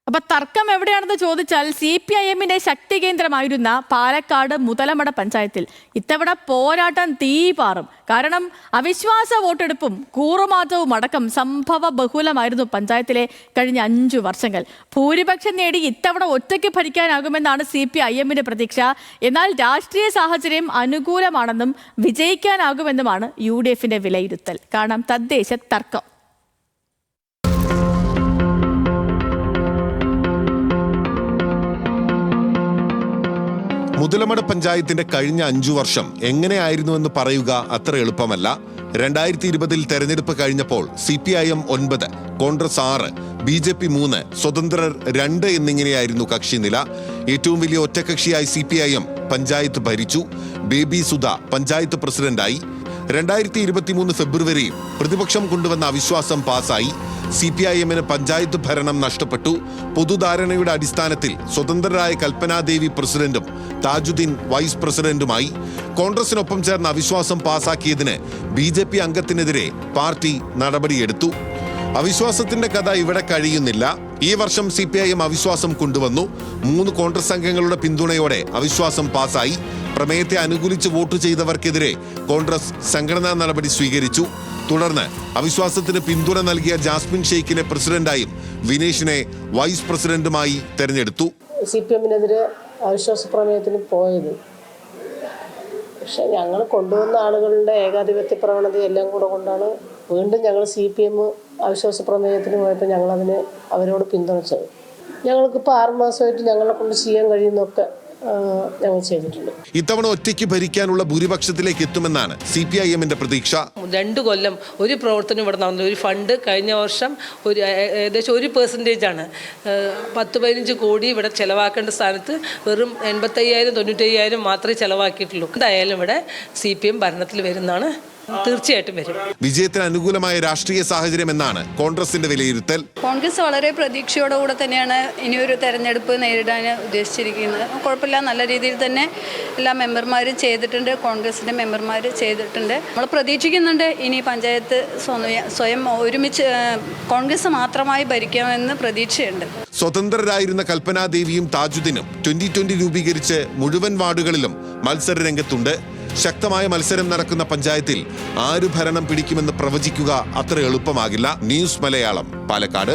അപ്പൊ തർക്കം എവിടെയാണെന്ന് ചോദിച്ചാൽ CPIM-ന്റെ ശക്തി കേന്ദ്രമായിരുന്ന പാലക്കാട് മുതലമട പഞ്ചായത്തിൽ ഇത്തവണ പോരാട്ടം തീപാറും. കാരണം അവിശ്വാസ വോട്ടെടുപ്പും കൂറുമാറ്റവും അടക്കം സംഭവ ബഹുലമായിരുന്നു പഞ്ചായത്തിലെ കഴിഞ്ഞ 5 വർഷങ്ങൾ. ഭൂരിപക്ഷം നേടി ഇത്തവണ ഒറ്റയ്ക്ക് ഭരിക്കാനാകുമെന്നാണ് CPIM-ന്റെ പ്രതീക്ഷ. എന്നാൽ രാഷ്ട്രീയ സാഹചര്യം അനുകൂലമാണെന്നും വിജയിക്കാനാകുമെന്നുമാണ് UDF-ന്റെ വിലയിരുത്തൽ. കാരണം തദ്ദേശ തർക്കം. മുതലമട പഞ്ചായത്തിന്റെ കഴിഞ്ഞ 5 വർഷം എങ്ങനെയായിരുന്നുവെന്ന് പറയുക അത്ര എളുപ്പമല്ല. 2020-ൽ തെരഞ്ഞെടുപ്പ് കഴിഞ്ഞപ്പോൾ CPIM 9, കോൺഗ്രസ് 6, BJP 3, സ്വതന്ത്രർ 2 എന്നിങ്ങനെയായിരുന്നു കക്ഷിനില. ഏറ്റവും വലിയ ഒറ്റക്കക്ഷിയായി CPIM പഞ്ചായത്ത് ഭരിച്ചു. ബേബി സുധ പഞ്ചായത്ത് പ്രസിഡന്റായി. 2023 ഫെബ്രുവരിയിൽ പ്രതിപക്ഷം കൊണ്ടുവന്ന അവിശ്വാസം പാസായി. CPIM-ന് പഞ്ചായത്ത് ഭരണം നഷ്ടപ്പെട്ടു. പൊതുധാരണയുടെ അടിസ്ഥാനത്തിൽ സ്വതന്ത്രരായ കൽപ്പനാദേവി പ്രസിഡന്റും താജുദ്ദീൻ വൈസ് പ്രസിഡന്റുമായി. കോൺഗ്രസിനൊപ്പം ചേർന്ന് അവിശ്വാസം പാസാക്കിയതിന് BJP അംഗത്തിനെതിരെ പാർട്ടി നടപടിയെടുത്തു. അവിശ്വാസത്തിന്റെ കഥ ഇവിടെ കഴിയുന്നില്ല. ഈ വർഷം CPIM അവിശ്വാസം കൊണ്ടുവന്നു. 3 കോൺഗ്രസ് അംഗങ്ങളുടെ പിന്തുണയോടെ അവിശ്വാസം പാസായി. പ്രമേയത്തെ അനുകൂലിച്ച് വോട്ട് ചെയ്തവർക്കെതിരെ കോൺഗ്രസ് സംഘടനാ നടപടി സ്വീകരിച്ചു. തുടർന്ന് അവിശ്വാസത്തിന് പിന്തുണ നൽകിയ ജാസ്മിൻ ഷെയ്ഖിനെ പ്രസിഡന്റായും വിനേഷിനെ വൈസ് പ്രസിഡന്റുമായി തെരഞ്ഞെടുത്തു. CPM-നെതിരെ അവിശ്വാസ പ്രമേയത്തിന് പോയത്, പക്ഷെ ഞങ്ങൾ കൊണ്ടുവന്ന ആളുകളുടെ ഏകാധിപത്യ പ്രവണത എല്ലാം കൂടെ കൊണ്ടാണ് വീണ്ടും ഞങ്ങൾ CPM അവിശ്വാസ പ്രമേയത്തിന് പോയപ്പോൾ ഞങ്ങളതിന് അവരോട് പിന്തുണച്ചത്. ഞങ്ങൾക്കിപ്പോൾ 6 മാസമായിട്ട് ഞങ്ങളെ കൊണ്ട് ചെയ്യാൻ കഴിയുന്നൊക്കെ ഞങ്ങൾ ചെയ്തിട്ടുണ്ട്. ഇത്തവണ ഒറ്റയ്ക്ക് ഭരിക്കാനുള്ള ഭൂരിപക്ഷത്തിലേക്ക് എത്തുമെന്നാണ് CPIM-ന്റെ പ്രതീക്ഷ. 2 കൊല്ലം ഒരു പ്രവർത്തനം ഇവിടെ നടന്നു. ഒരു ഫണ്ട് കഴിഞ്ഞ വർഷം ഏകദേശം 1% 10-15 കോടി ഇവിടെ ചെലവാക്കേണ്ട സ്ഥാനത്ത് വെറും 85,000-95,000 മാത്രമേ ചെലവാക്കിയിട്ടുള്ളൂ. എന്തായാലും ഇവിടെ CPM ഭരണത്തിൽ വരുന്നതാണ്, തീർച്ചയായിട്ടും വരും. വിജയത്തിന് അനുകൂലമായ രാഷ്ട്രീയ സാഹചര്യം എന്നാണ് കോൺഗ്രസിന്റെ വിലയിരുത്തൽ. കോൺഗ്രസ് വളരെ പ്രതീക്ഷയോടുകൂടെ തന്നെയാണ് ഇനിയൊരു തെരഞ്ഞെടുപ്പ് നേരിടാൻ ഉദ്ദേശിച്ചിരിക്കുന്നത്. കുഴപ്പമില്ല, നല്ല രീതിയിൽ തന്നെ എല്ലാ മെമ്പർമാരും ചെയ്തിട്ടുണ്ട്, കോൺഗ്രസിന്റെ മെമ്പർമാർ ചെയ്തിട്ടുണ്ട്. നമ്മൾ പ്രതീക്ഷിക്കുന്നുണ്ട് ഇനി പഞ്ചായത്ത് സ്വയം ഒരുമിച്ച് കോൺഗ്രസ് മാത്രമായി ഭരിക്കാമെന്ന് പ്രതീക്ഷയുണ്ട്. സ്വതന്ത്രരായിരുന്ന കൽപ്പനാദേവിയും താജുദ്ദീനും 2020 രൂപീകരിച്ച് മുഴുവൻ വാർഡുകളിലും മത്സര രംഗത്തുണ്ട്. ശക്തമായ മത്സരം നടക്കുന്ന പഞ്ചായത്തിൽ ആര് ഭരണം പിടിക്കുമെന്ന് പ്രവചിക്കുക അത്ര എളുപ്പമാകില്ല. ന്യൂസ് മലയാളം, പാലക്കാട്.